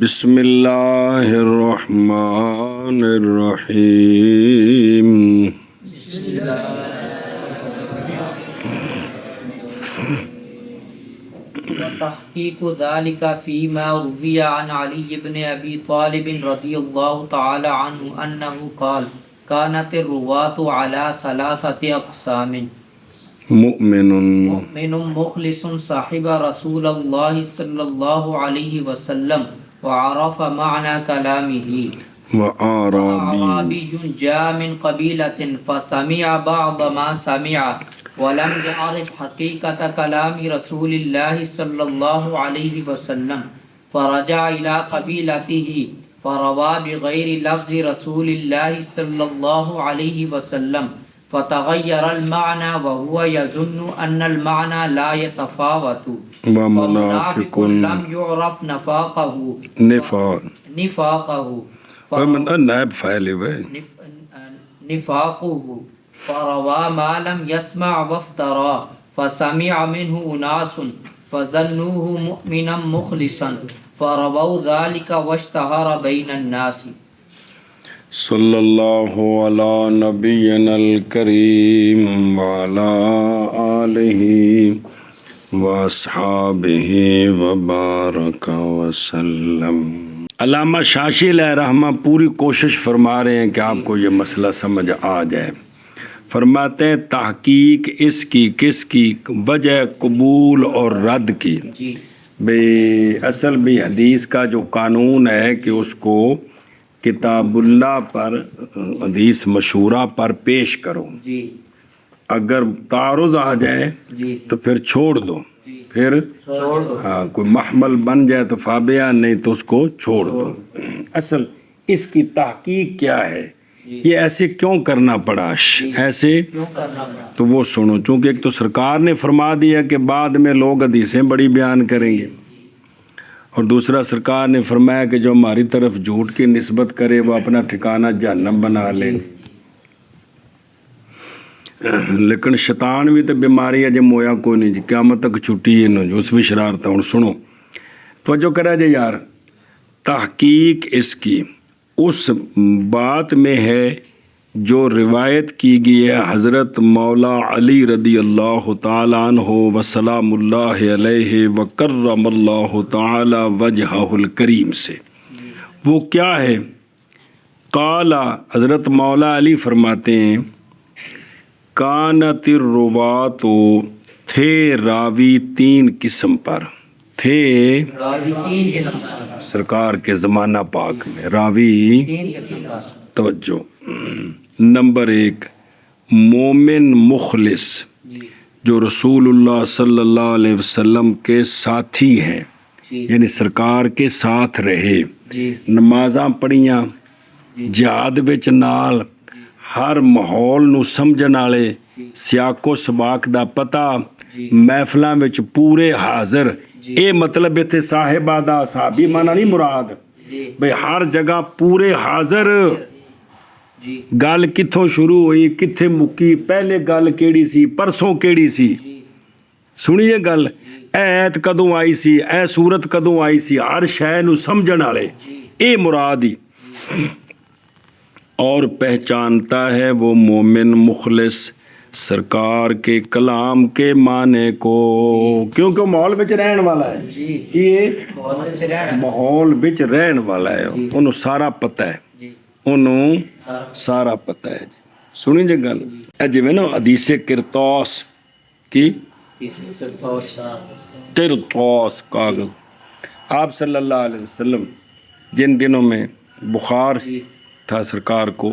بسم اللہ الرحمن الرحیم وتحقیق ذلك فيما روی عن علی بن ابی طالب رضی اللہ تعالی عنہ انہ قال كانت الرواة على ثلاثة اقسام مؤمن مخلص صاحب رسول اللہ صلی اللہ علیہ وسلم وعرف معنى كلامه وعربي جاء من قبيلة فسمع بعض ما سمع ولم يعرف حقيقة كلام رسول الله صلى الله عليه وسلم فرجع إلى قبيلته فروى بغير لفظ رسول الله صلى الله عليه وسلم فتغير المعنى وهو يظن أن المعنى لا يتفاوت ومنافق لم يعرف نفاقه فروى ما لم يسمع وافترى فسمع منه أناس فظنوه مؤمنا مخلصا فرووا ذلك واشتهر بين الناس صلی اللہ علی نبینا الکریم وعلی آلہ واصحابہ وبارک وسلم۔ علامہ شاشی علیہ رحمہ پوری کوشش فرما رہے ہیں کہ آپ کو یہ مسئلہ سمجھ آ جائے۔ فرماتے ہیں تحقیق اس کی کس کی وجہ قبول اور رد کی۔ بھئی اصل بھی حدیث کا جو قانون ہے کہ اس کو کتاب اللہ پر حدیث مشہورہ پر پیش کرو، اگر تعارض آ جائے تو پھر چھوڑ دو، پھر ہاں کوئی محمل بن جائے تو فابیہ، نہیں تو اس کو چھوڑ دو۔ اصل اس کی تحقیق کیا ہے، یہ ایسے کیوں کرنا پڑا، ایسے تو وہ سنو، چونکہ ایک تو سرکار نے فرما دیا کہ بعد میں لوگ حدیثیں بڑی بیان کریں گے، اور دوسرا سرکار نے فرمایا کہ جو ہماری طرف جھوٹ کی نسبت کرے وہ اپنا ٹھکانہ جہنم بنا لے۔ لیکن شیطان بھی تو بیماری ہے جو مویا کوئی نہیں، قیامت تک چھٹی ہے نا، جو اس بھی شرارت ہے۔ سنو توجہ کرا جائے یار، تحقیق اس کی اس بات میں ہے جو روایت کی گئی ہے حضرت مولا علی رضی اللہ تعالیٰ عنہ وسلام اللہ علیہ وکرم اللہ تعالی وجہہ الکریم سے۔ وہ کیا ہے؟ قال حضرت مولا علی فرماتے ہیں کانت الروات، تھے راوی تین قسم پر، تھے سرکار کے زمانہ پاک میں راوی، توجہ، نمبر ایک مومن مخلص جو رسول اللہ صلی اللہ علیہ وسلم کے ساتھی ہیں، یعنی سرکار کے ساتھ رہے، نمازاں پڑھیاں، جہاد وچ نال، ہر ماحول نو سمجھن والے، سیاق و سباق دا پتہ، محفلاں وچ پورے حاضر۔ اے مطلب اتنے صاحبہ دا صحابی مانا نہیں مراد، بھئی ہر جگہ پورے حاضر۔ گل کتھوں شروع ہوئی کتھے مکی، پہلے گل کیڑی سی، پرسوں کیڑی سی، سنیے گل، اے ایت کدوں آئی سی، اے صورت کدوں آئی سی، ہر شے نو سمجھن والے، اے مراد ہی۔ اور پہچانتا ہے وہ مومن مخلص سرکار کے کلام کے معنی کو، کیونکہ ماحول بچ رہن والا ہے، یہ ماحول بچ رہن والا ہے، انہوں سارا پتہ ہے، انہوں سارا پتہ ہے۔ سنی جی گل، جی میں نا حدیث کرتوس کی، کرتوس کاغذ، آپ صلی اللہ علیہ وسلم جن دنوں میں بخار تھا سرکار کو،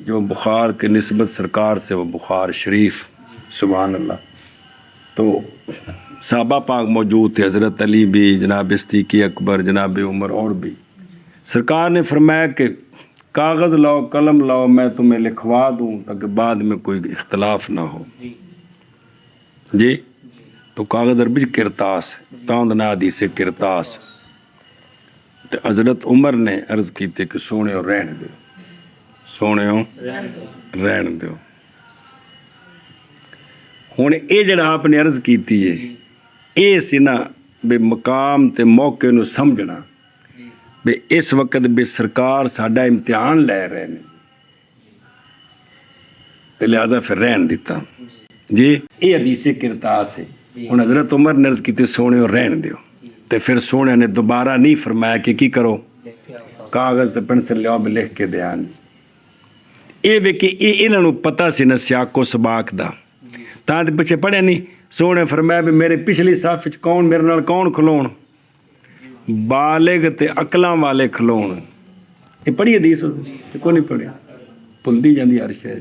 جو بخار کے نسبت سرکار سے وہ بخار شریف، سبحان اللہ، تو صحابہ پاک موجود تھے، حضرت علی بھی، جناب صدیق اکبر، جناب عمر، اور بھی۔ سرکار نے فرمایا کہ کاغذ لاؤ، قلم لاؤ، میں تمہیں لکھوا دوں تاکہ بعد میں کوئی اختلاف نہ ہو۔ جی تو کاغذ عربی کرتاس، تاندنا حدیث کرتاس۔ تو حضرت عمر نے عرض کی تھی کہ سونے رہن دو، سونے رہن دو۔ ہوں یہ جڑا آپ نے عرض کی ہے یہ سی نا بے مقام تے موقع نو سمجھنا ਵੀ ਇਸ ਵਕਤ ਵੀ ਸਰਕਾਰ ਸਾਡਾ ਇਮਤਿਹਾਨ ਲੈ ਰਹੇ ਨੇ ਤੇ ਲਿਹਾਜ਼ਾ ਫਿਰ ਰਹਿਣ ਦਿੱਤਾ ਜੀ। ਇਹ ਹਦੀਸੇ ਕਿਰਤਾਸ ਹੈ। ਹੁਣ ਹਜ਼ਰਤ ਉਮਰ ਨੇ ਅਰਜ਼ ਕੀਤੀ ਸੋਹਣਿਓ ਰਹਿਣ ਦਿਓ, ਤੇ ਫਿਰ ਸੋਹਣਿਆਂ ਨੇ ਦੁਬਾਰਾ ਨਹੀਂ ਫਰਮਾਇਆ ਕਿ ਕੀ ਕਰੋ, ਕਾਗਜ਼ ਤੇ ਪੈਨਸਲ ਲਿਆਓ ਵੀ ਲਿਖ ਕੇ ਦਿਆਂ। ਇਹ ਵੇ ਕਿ ਇਹਨਾਂ ਨੂੰ ਪਤਾ ਸੀ ਨਾ ਸਿਆਕੋ ਸਬਾਕ ਦਾ, ਤਾਂ ਤੇ ਪਿੱਛੇ ਪੜ੍ਹਿਆ ਨਹੀਂ। ਸੋਹਣੇ ਫਰਮਾਇਆ ਵੀ ਮੇਰੇ ਪਿਛਲੀ ਸਾਫ ਵਿੱਚ ਕੌਣ ਮੇਰੇ ਨਾਲ ਕੌਣ ਖਲੋਣ, ਬਾਲਿਗ ਤੇ ਅਕਲਾਂ ਵਾਲੇ ਖਲੋਣ। ਇਹ ਪੜ੍ਹੀ ਹਦੀਸ ਤੇ ਕੋਈ ਨਹੀਂ ਪੜ੍ਹਿਆ, ਭੁੱਲਦੀ ਜਾਂਦੀ ਹਰ ਸ਼ੈ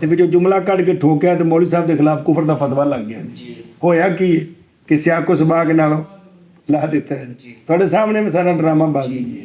ਤੇ ਵਿੱਚੋਂ ਜੁਮਲਾ ਕੱਢ ਕੇ ਠੋਕਿਆ ਤੇ ਮੌਲਵੀ ਸਾਹਿਬ ਦੇ ਖਿਲਾਫ ਕੁਫਰ ਦਾ ਫਤਵਾ ਲੱਗ ਗਿਆ। ਹੋਇਆ ਕੀ ਕਿ ਸਿਆਕੋ ਸਬਾਕ ਨਾਲੋਂ ਲਾ ਦਿੱਤਾ ਹੈ। ਤੁਹਾਡੇ ਸਾਹਮਣੇ ਵੀ ਸਾਰਾ ਡਰਾਮਾ ਬਾਜ਼ੀ ਹੈ।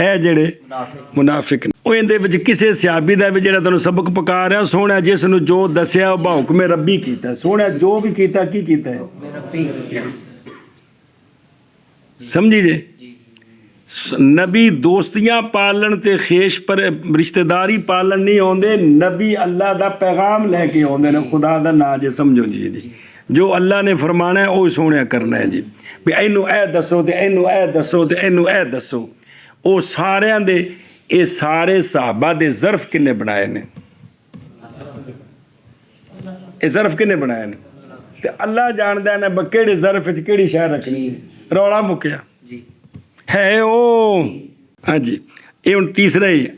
ਇਹ ਜਿਹੜੇ ਮੁਨਾਫਿਕ ਨੇ, ਉਹ ਇਹਦੇ ਵਿੱਚ ਕਿਸੇ ਸਿਆਬੀ ਦਾ ਵੀ ਜਿਹੜਾ ਤੁਹਾਨੂੰ ਸਬਕ ਪਕਾ ਰਿਹਾ ਸੋਹਣਾ, ਜਿਸ ਨੂੰ ਜੋ ਦੱਸਿਆ ਉਹ ਹੁਕਮ ਰੱਬੀ ਕੀਤਾ, ਸੋਹਣਾ ਜੋ ਵੀ ਕੀਤਾ ਕੀ ਕੀਤਾ ਹੈ ਸਮਝੀ ਜੇ। ਨਬੀ ਦੋਸਤੀਆਂ ਪਾਲਣ ਤੇ ਖੇਸ਼ ਪਰ ਰਿਸ਼ਤੇਦਾਰੀ ਪਾਲਣ ਨਹੀਂ ਆਉਂਦੇ, ਨਬੀ ਅੱਲਾ ਦਾ ਪੈਗਾਮ ਲੈ ਕੇ ਆਉਂਦੇ ਨੇ, ਖੁਦਾ ਦਾ ਨਾਂ ਜੇ ਸਮਝੋ ਜੀ। ਜੋ ਅੱਲਾ ਨੇ ਫਰਮਾਣਾ ਹੈ ਉਹ ਸੋਹਣਿਆ ਕਰਨਾ ਹੈ ਜੀ, ਵੀ ਇਹਨੂੰ ਇਹ ਦੱਸੋ ਤੇ ਇਹਨੂੰ ਇਹ ਦੱਸੋ ਤੇ ਇਹਨੂੰ ਇਹ ਦੱਸੋ। ਉਹ ਸਾਰਿਆਂ ਦੇ ਇਹ ਸਾਰੇ ਸਹਾਬਾ ਦੇ ਜ਼ਰਫ ਕਿੰਨੇ ਬਣਾਏ ਨੇ, ਇਹ ਜ਼ਰਫ ਕਿੰਨੇ ਬਣਾਏ ਨੇ ਤੇ ਅੱਲਾ ਜਾਣਦਾ ਨੇ ਕਿਹੜੇ ਜ਼ਰਫ ਵਿੱਚ ਕਿਹੜੀ ਸ਼ੈ ਰੱਖਣੀ। ਰੌਲਾ ਮੁੱਕਿਆ ਹੈ ਉਹ। ਹਾਂਜੀ, ਇਹ ਹੁਣ ਤੀਸਰਾ ਹੀ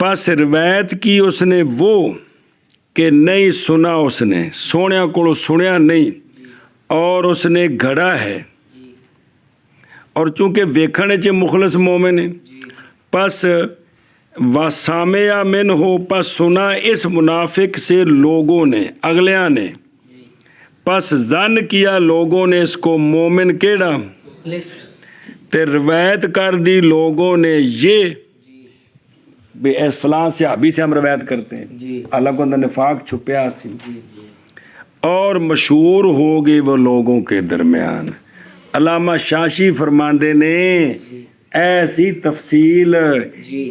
پس روایت کی اس نے وہ کہ نہیں سنا اس نے سونے کو سنیا نہیں اور اس نے گھڑا ہے اور چونکہ ویکھنے چ مخلص مومن ہے پس وسامع من ہو پس سنا اس منافق سے لوگوں نے اگلیاں نے پس زن کیا لوگوں نے اس کو مومن کیڑا تے روایت کر دی لوگوں نے یہ بے فلاں صحابی سے ہم روایت کرتے ہیں اللہ کو اندر نفاق چھپیا سی اور مشہور ہو گئی وہ لوگوں کے درمیان. علامہ شاشی فرماندے نے ایسی تفصیل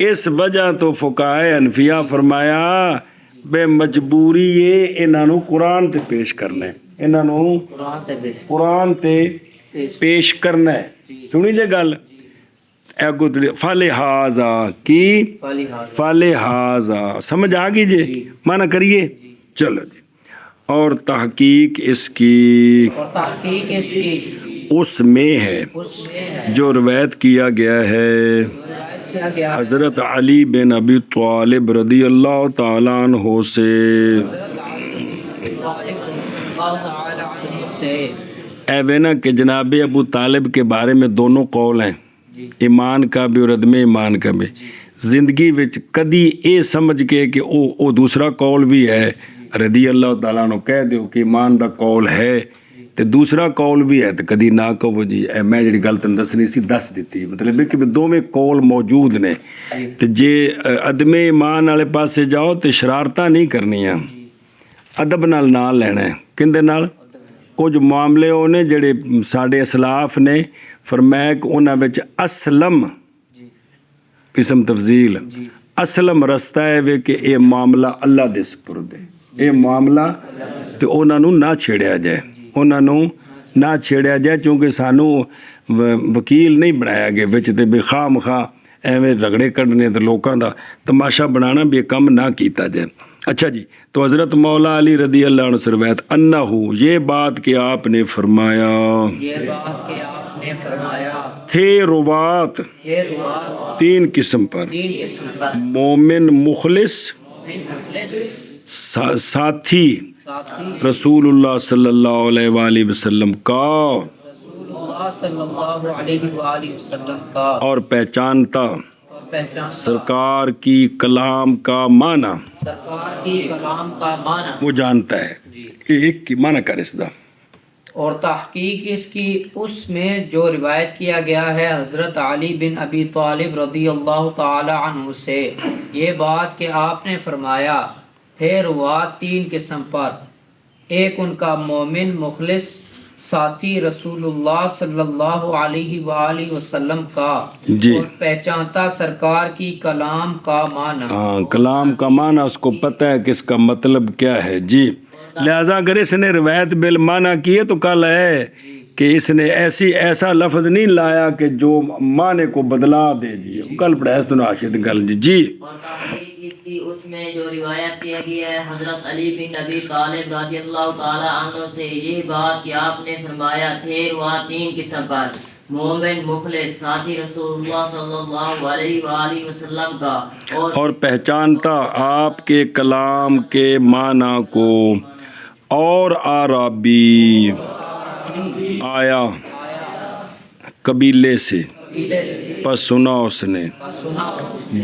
اس وجہ تو فقہائے حنفیہ فرمایا بے مجبوری یہ انہوں قرآن تے پیش کرنا ہے انہوں قرآن تے پیش کرنا ہے. سنی جے گل فلہذا کی فلہذا سمجھ آ گئی جی معنی کریے چلو جی. اور تحقیق اس کی اس میں ہے جو روایت کیا گیا ہے حضرت علی بن ابی طالب رضی اللہ تعالیٰ عنہ سے اے وینا کہ جناب ابو طالب کے بارے میں دونوں قول ہیں ایمان کا بھی اور عدم ایمان کا بھی. زندگی وچ کدی اے سمجھ کے کہ او دوسرا قول بھی ہے رضی اللہ تعالیٰ عنہ کہہ دیو کہ ایمان دا قول ہے تے دوسرا قول بھی ہے تو کدی نہ کہو جی اے میں جڑی گل تنوں دسنی سی دس دیتی. مطلب ہے کہ دونوں قول موجود نے تے جے عدم ایمان والے پاسے جاؤ تے شرارتاں نہیں کرنیاں ادب نال لینا ہے. کندے نال کچھ معاملے ہونے جڑے ساڈے اسلاف نے فرمایا کہ انہاں وچ اسلم اسم تفضیل اسلم رستہ ہے کہ اے معاملہ اللہ دے سپرد ہے اے معاملہ تے انہاں نوں نہ چھیڑیا جائے انہاں نوں نہ چھیڑیا جائے چونکہ سانوں وکیل نہیں بنایا گیا وچ تے بے خواہ مخواہ ایویں رگڑے کڈنے تے لوکاں دا تماشا بنانا بھی کم نہ کیتا جائے. اچھا جی تو حضرت مولا علی رضی اللہ عنہ سے روایت انہو یہ بات کہ آپ نے فرمایا تھے روات تین قسم پر مومن مخلص ساتھی رسول اللہ صلی اللہ علیہ وآلہ وسلم کا اور پہچانتا سرکار کی کلام کا معنی وہ جانتا ہے ایک کی معنی کر اس دا. اور تحقیق اس کی اس میں جو روایت کیا گیا ہے حضرت علی بن ابی طالب رضی اللہ تعالی عنہ سے یہ بات کہ آپ نے فرمایا تھے روات تین قسم پر ایک ان کا مومن مخلص ساتھی رسول اللہ صلی اللہ علیہ وآلہ وسلم کا اور پہچانتا سرکار کی کلام کا معنی. کلام کا معنی اس کو پتہ ہے کہ اس کا مطلب کیا ہے جی. لہذا اگر اس نے روایت بالمعنی کی ہے تو کل ہے کہ اس نے ایسا لفظ نہیں لایا کہ جو معنی کو بدلا دے جی کل پڑھا سن آشد گل جی. اس میں جو روایت کیا گیا ہے حضرت علی بن ابی طالب رضی اللہ تعالی عنہ سے یہ بات کہ آپ نے فرمایا تھے روات تین قسم پر مومن مخلص ساتھی رسول اللہ صلی اللہ علیہ وآلہ وسلم کا اور پہچانتا آپ کے کلام کے معنی کو اور عربی آیا قبیلے سے پس سنا اس نے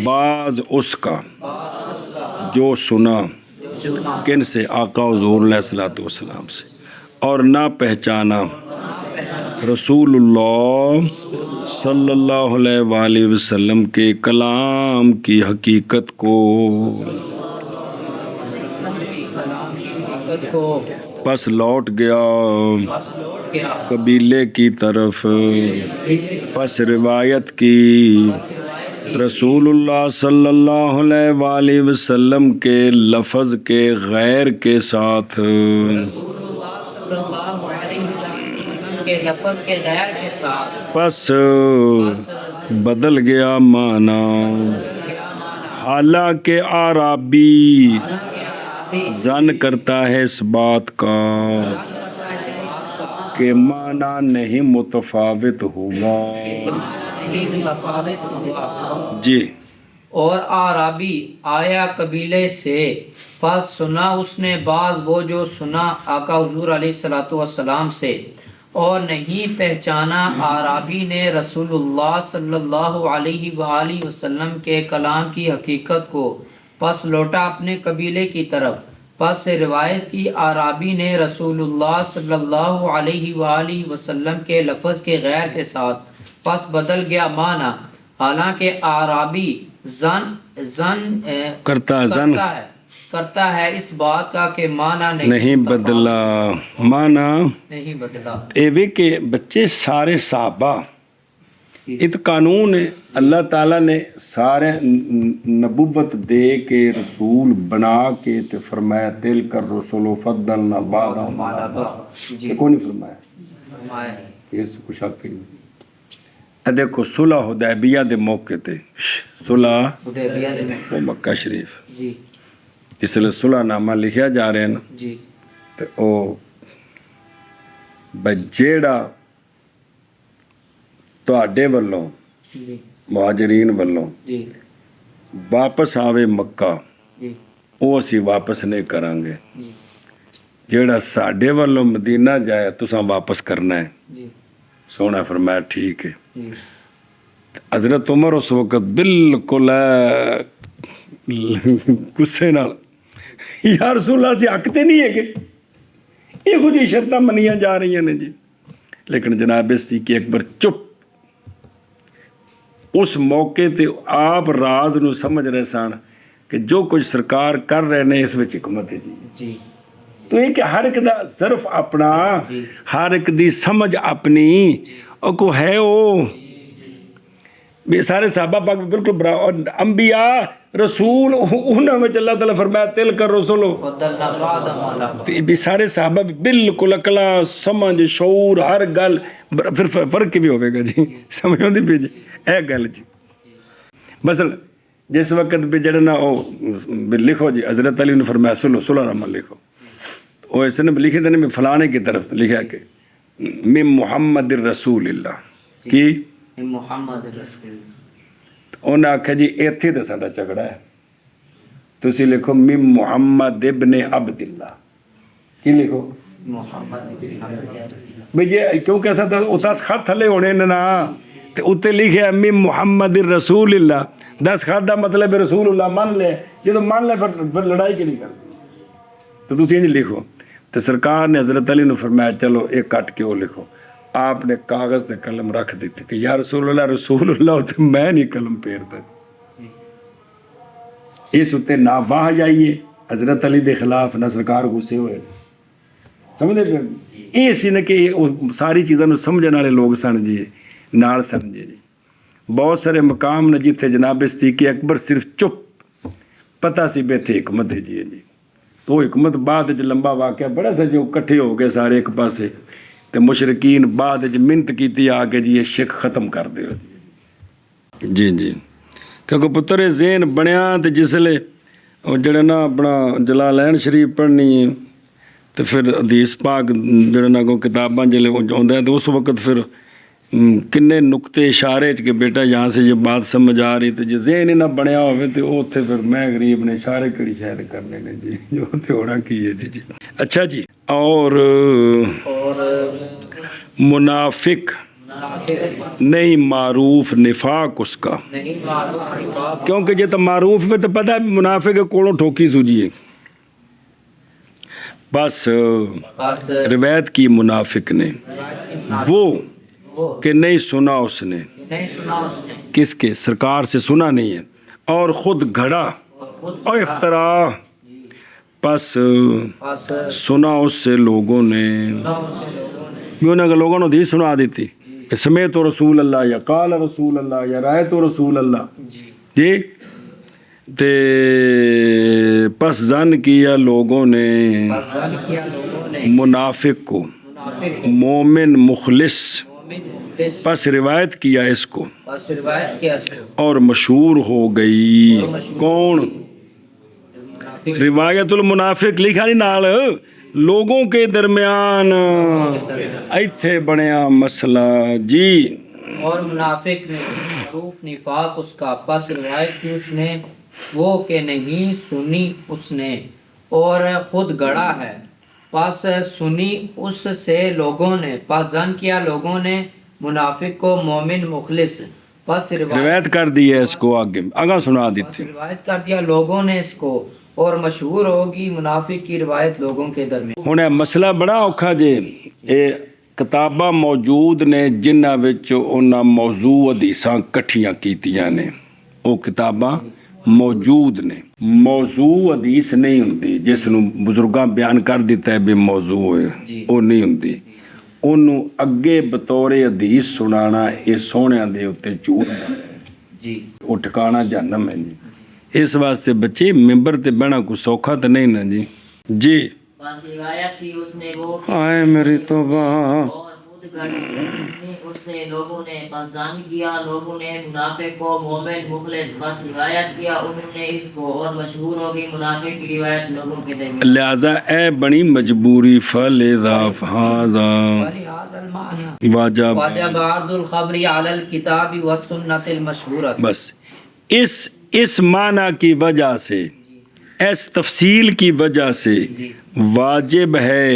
بعض اس کا جو سنا کن سے آقا حضور علیہ الصلوۃ والسلام سے اور نہ پہچانا رسول اللہ صلی اللہ علیہ وآلہ وسلم کے کلام کی حقیقت کو پس لوٹ گیا قبیلے کی طرف پس روایت کی رسول اللہ صلی اللہ علیہ وآلہ وسلم کے لفظ کے غیر کے ساتھ پس بدل گیا معنی حالانکہ عربی زن کرتا ہے اس بات کا کہ معنی نہیں متفاوت ہوا جی. اور آرابی آیا قبیلے سے، پس سنا اس نے بعض وہ جو سنا آقا حضور علیہ الصلوۃ والسلام سے، اور نہیں پہچانا آرابی نے رسول اللہ صلی اللہ علیہ وآلہ وسلم کے کلام کی حقیقت کو، پس لوٹا اپنے قبیلے کی طرف۔ پس روایت کی آرابی نے رسول اللہ صلی اللہ علیہ وآلہ وسلم کے لفظ کے غیر کے ساتھ، پس بدل گیا معنی، حالانکہ آرابی کرتا ہے اس بات کا کہ معنی نہیں بدلا، معنی نہیں بدلا۔ اے وے کہ بچے سارے صحابہ ات قانون ہے، اللہ تعالیٰ نے سارے نبوت دے کے رسول بنا کے تے فرمایا تل کر رسول فضلنا بعضهم علی بعض، یہ کون فرمایا؟ اس کو شک نہیں۔ دیکھو صلح حدیبیہ دے موقع تے، صلح حدیبیہ دے موقع، مکہ شریف جی اس لیے صلح نامہ لکھیا جا رہے ہیں نا، جی، تے او بجیڑا تواڈے والوں جی مہاجرین والوں جی واپس آوے مکہ، جی وہ اسی واپس نہیں کریں گے۔ جی جیڑا ساڈے والوں مدینہ جائے تساں واپس کرنا ہے۔ جی سونا فرمایا ٹھیک ہے۔ جی حضرت عمر اس وقت بالکل غصے نال، یا رسول اللہ سے حق تے نہیں ہے کہ یہ کچھ شرطاں منیاں جا رہی ہیں جی، لیکن جناب صدیق اکبر چپ۔ اس موقع تے آپ راز نو سمجھ رہے سن کہ جو کچھ سرکار کر رہے ہیں اس وچ حکمت ہے جی۔ جی تو یہ کہ ہر ایک دا ظرف اپنا، ہر ایک دی سمجھ اپنی، اور کو ہے وہ بھی سارے صحابہ پاک بالکل برا، اور انبیاء رسول انہوں میں اللہ تعالیٰ فرمایا تل کر رسولو، فضلنا بعضهم علی بعض، بھی سارے صحابہ بھی بالکل اکلا سمجھ شعور ہر گل، پھر فرق بھی ہوئے گا جی، سمجھ ہوندی پی جی اے گل جی۔ مثلا جس وقت بھی جڑنا او لکھو جی حضرت علی نے فرمایا صلح نامہ لکھو، وہ اس نے لکھے دینے میں فلانے کی طرف لکھا کہ من محمد الرسول اللہ کی محمد رسول، انہوں نے آکھا جی ایتھے تے ساڈا جھگڑا ہے، تسی لکھو من محمد ابن عبداللہ، کی لکھو محمد بھئی یہ کیونکہ ایسا تھا اتاس خط تھلے ہونے نا، تو اتے لکھے من محمد الرسول اللہ، 10 خط دا مطلب رسول اللہ مان لے، یہ تو مان لے پھر لڑائی کی نہیں کرتی، تو تسی یہ لکھو۔ تو سرکار نے حضرت علی نے فرمایا چلو ایک کٹ کے وہ لکھو، آپ نے کاغذ تے قلم رکھ دیتے کہ یا رسول اللہ ہوتے میں نہیں قلم پھیرتا، اس اتے نہ واہ جائیے حضرت علی دے خلاف نہ سرکار غصے ہوئے، سمجھے پہ یہ سی نہ کہ ساری چیزاں نو سمجھنے والے لوگ سن جی، نال سن جی۔ بہت سارے مقام نے جتھے جناب صدیق اکبر صرف چپ، پتہ سی بیٹھے حکمت ہے جی۔ تو حکمت بعد لمبا واقعہ بڑا سا جو کٹھے ہو گئے سارے ایک پاسے، تو مشرقین بعد منت کیتی آ کے جی یہ شک ختم کر دیو جی جی، کیونکہ پتر ذہن بنیا تو جسلے جڑا نا اپنا جلالین شریف پڑھنی ہے تو پھر حدیث پاک جڑا نا کو کتاباں جلے آتا ہے تو اس وقت پھر کنے نقطے اشارے کہ بیٹا یہاں سے یہ بات سمجھ آ رہی، تو جی ذہن ہی نہ بنیا ہوئے تو اوتھے پھر میں غریب نے اشارے کڑی شاید کرنے نے جی، جو تے ہونا کی ہے جی۔ اچھا جی، اور منافق نہیں معروف نفاق اس کا، نہیں معروف، کیونکہ یہ تو معروف میں تو پتہ ہے منافق ہے کوڑوں ٹھوکی سوجیے، بس روایت کی منافق نے وہ کہ نہیں سنا اس نے، نہیں سنا اس نے، کس کے؟ سرکار سے سنا نہیں ہے، اور خود گھڑا اور افطرا، پس سنا اس سے لوگوں نے، کیوں نہ کہ لوگوں نے حدیث سنا دیتی کہ سمیت رسول اللہ یا قال رسول اللہ یا رایت رسول اللہ جی، تے پس زن کیا لوگوں نے منافق کو، مومن مخلص، پس روایت کیا اس کو، اور مشہور ہو گئی کون؟ روایت المنافق لکھا نہیں نال، لوگوں کے درمیان ایتھے بنیا مسئلہ جی۔ اور منافق نے معروف نفاق اس کا، پس روایت کی اس نے وہ کہ نہیں سنی اس نے اور خود گڑا ہے، پس سنی اس سے لوگوں نے، پس زن کیا لوگوں نے منافق کو مومن مخلص، پس روایت کر دی ہے اس کو، آگے سنا پس دیتے روایت کر دیا لوگوں نے اس کو، اور مشہور ہوگی منافق کی روایت لوگوں کے درمیان۔ ہن یہ مسئلہ بڑا اوکھا جے، یہ کتاباں موجود نے جنہاں وچ انہاں موضوع حدیثاں کٹھیاں کیتیاں نے، وہ کتاباں موجود نے۔ موضوع حدیث نہیں ہوندی جس نو بزرگاں بیان کر دیتا ہے بھی موضوع ہے، وہ نہیں ہوندی، انہوں اگے بطور حدیث سنانا یہ سونیاں دے اتے جھوٹ ہے جی وہ ٹھکانا جہنم ہے جی۔ اس واسطے بچے ممبر تے بہنا کوئی سوکھا تو نہیں نا جی۔ جی بس روایت تھی اس نے وہ کہ آئے میری توبہ، اور خود گڑی اس سے لوگوں نے، پس ظن کیا لوگوں نے منافق کو مومن مخلص، بس روایت کیا انہوں نے اس کو، اور مشہور ہوگی منافق کی روایت لوگوں کے درمیان۔ لہذا اے بنی مجبوری فلذا فہذا ولہذا المعنی واجب واجب عرض الخبر علی الکتاب والسنت المشہورۃ۔ بس اس معنی کی وجہ سے، اس تفصیل کی وجہ سے واجب ہے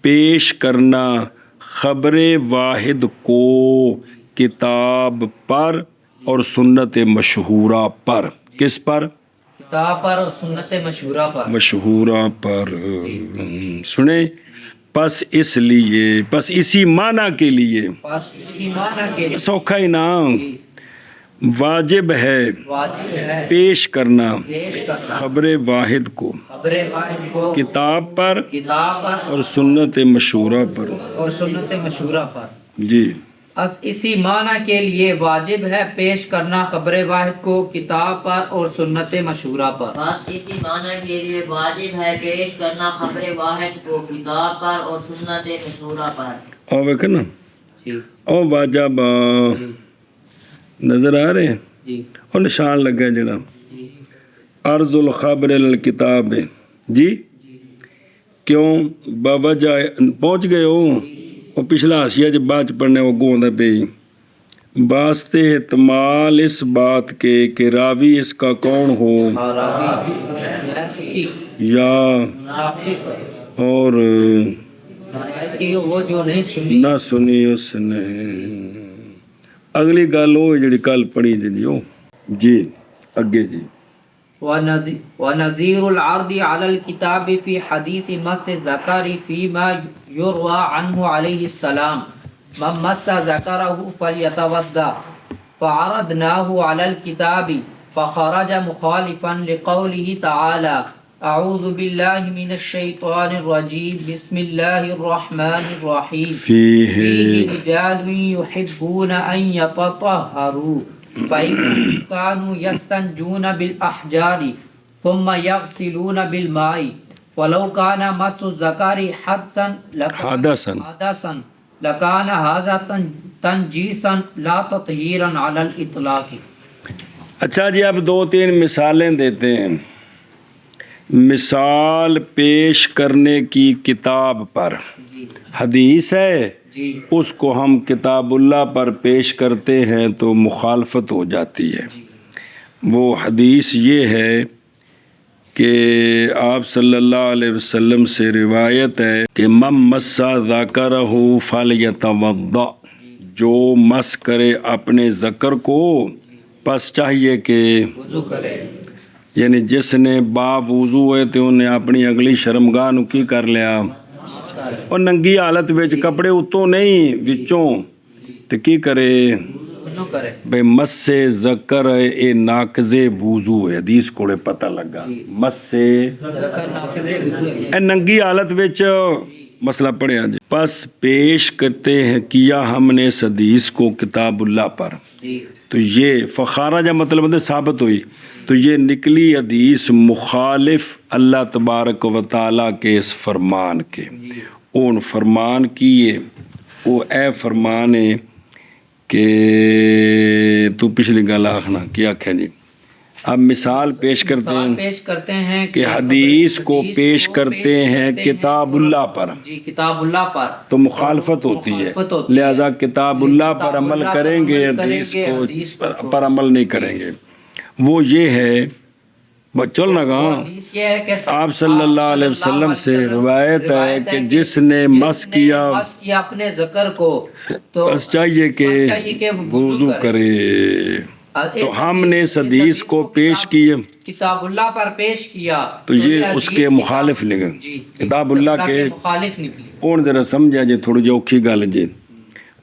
پیش کرنا خبر واحد کو کتاب پر اور سنت مشہورہ پر۔ کس پر؟ کتاب پر اور سنت مشہورہ پر۔ مشہورہ پر۔ سنیں، پس اس لیے، پس اسی معنی کے لیے، پس اسی معنی کے لیے سوکھا ہی نا، واجب ہے واجب ہے پیش کرنا پیش کرنا خبر واحد کو خبر واحد کو کتاب پر کتاب پر اور سنت مشہورہ پر۔ اور سنت مشہورہ پر۔ جی اس اسی معنی کے لیے واجب ہے پیش کرنا خبر واحد کو کتاب پر اور سنت مشہورہ پر۔ بس اسی معنی کے لیے واجب ہے پیش کرنا خبر واحد کو کتاب پر اور سنت مشہورہ پر۔ اور ویکھو نا، جی او واجب جی نظر آ رہے ہیں، جی اور نشان لگا جڑا جی عرض الخبر الکتاب، جی کیوں بوجہ پہنچ گئے ہو، وہ پچھلا حاشیہ جب بات پڑھنے وہ گوندا پہ واسطے احتمال اس بات کے کہ راوی اس کا کون ہو، اور راوی منافقی یا منافق اور روایت کی وہ جو نہیں سنی۔ نہ سنی اس نے۔ اگلی گل وہ جڑی کل پڑھی جی، وہ جی اگے جی ونظیر العرض علی الکتاب فی حدیث مس ذکر فیما یروى عنہ علیہ السلام من مس ذکرہ فلیتوضا فعرضناہ علی الکتاب فخرج مخالفا لقوله تعالی اعوذ باللہ من الشیطان الرجیم بسم اللہ الرحمن الرحیم فیہ فیہ رجال یحبون ان یتطہروا فإن كانوا يستنجون بالأحجار ثم يغسلون بالماء ولو كان مس الذكر حدثا لكان هذا تنجيسا لا تطهيرا على الإطلاق۔ اچھا جی، اب دو تین مثالیں دیتے ہیں۔ مثال پیش کرنے کی کتاب پر، حدیث ہے جی اس کو ہم کتاب اللہ پر پیش کرتے ہیں تو مخالفت ہو جاتی ہے۔ وہ حدیث یہ ہے کہ آپ صلی اللہ علیہ وسلم سے روایت ہے کہ من مس ذکرہ فلیتوضا، جو مس کرے اپنے ذکر کو پس چاہیے کہ وضو کرے، یعنی جس نے باب وضو ہے تو انہیں اپنی اگلی شرمگاہ نو کی کر لیا، اور ننگی حالت وچ کپڑے اتوں نہیں وچوں تے کی کرے وضو کرے۔ بے مس ذکر اے ناقض وضو ہے، حدیث کوڑے پتہ لگا مس ذکر ناقض وضو ہے۔ اے ننگی حالت وچ مسئلہ پڑھیا جی۔ پس پیش کرتے ہیں کیا ہم نے اس حدیث کو کتاب اللہ پر، جی تو یہ فخارہ جا مطلب ہے ثابت ہوئی، تو یہ نکلی حدیث مخالف اللہ تبارک و تعالیٰ کے اس فرمان کے۔ اون فرمان کیے وہ اے فرمان ہے کہ تو پچھلی گل آخنا کیا آخیا جی، اب مثال پیش کرتے مثال ہیں پیش کرتے ہیں کہ حدیث کو پیش کرتے ہیں کتاب اللہ پر، جی کتاب اللہ پر، تو مخالفت ہوتی ہے، مخالفت ہوتی ہے۔ لہذا کتاب اللہ پر کتاب عمل اللہ پر کریں گے، عمل کریں حدیث گے، کو حدیث کو پر عمل نہیں کریں گے۔ وہ یہ ہے، چل نہ وہ گا، حدیث یہ ہے کہ آپ صلی اللہ علیہ وسلم سے روایت ہے کہ جس نے مس کیا مس کیا اپنے ذکر کو تو بس چاہیے کہ وضو کرے۔ تو ہم نے اس حدیث کو پیش کیا، کتاب اللہ پر پیش کیا تو یہ اس کے مخالف نکلے، جی کتاب اللہ کے مخالف نکلی۔ اور ذرا سمجھا جی تھوڑی جی اوکھی گل جی،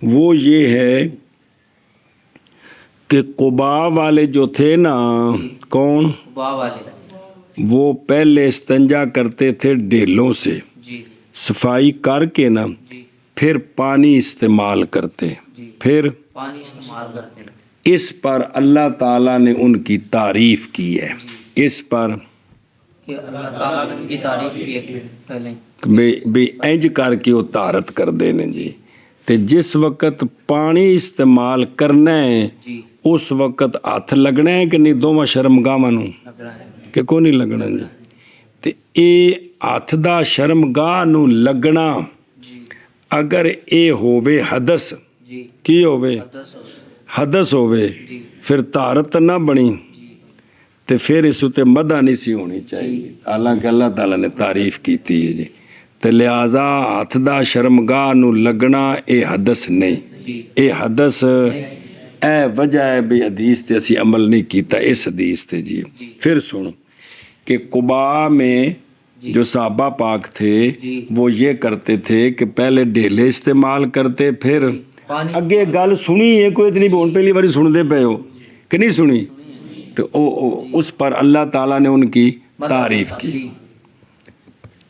وہ یہ ہے کہ قبا والے جو تھے نا، کون واہ والے، وہ پہلے استنجا کرتے تھے ڈھیلوں سے، جی صفائی کر کے نا جی پھر پانی استعمال کرتے، جی پھر پانی استعمال کرتے ہیں۔ اس پر اللہ تعالیٰ نے ان کی تعریف کی ہے، اس پر کہ اللہ تعالیٰ نے ان کی تعریف کی ہے کہ پہلے بے انج کر کے وہ طہارت کر دینے جی، تے جس وقت پانی استعمال کرنا ہے جی اس وقت ہاتھ لگنا ہے کہ نہیں، دوواں شرمگاہاں نوں لگ رہا ہے کہ کوئی نہیں لگنا جی، تے اے ہاتھ دا شرمگاہ نوں لگنا جی اگر اے ہووے حدث، جی کی ہووے حدث ہووے، جی پھر طہارت نہ بنی جی تے پھر اس اتے مدہ نہیں سی ہونی چاہیے، حالانکہ اللہ تعالیٰ نے تعریف کیتی ہے جی، تے لہٰذا ہاتھ دا شرمگاہ نوں لگنا اے حدث نہیں، جی اے حدث اے وجہ ہے بھی حدیث تے اسی عمل نہیں کیتا اس حدیث تے جی۔ پھر سنو کہ قباء میں جو صحابہ پاک تھے جی وہ یہ کرتے تھے کہ پہلے ڈھیلے استعمال کرتے، پھر پانی اگے گل سنی ہے کوئی اتنی بہن پہلی باری سن دے پے ہو کہ نہیں سنی، تو اس پر اللہ تعالیٰ نے ان کی تعریف کی۔ جی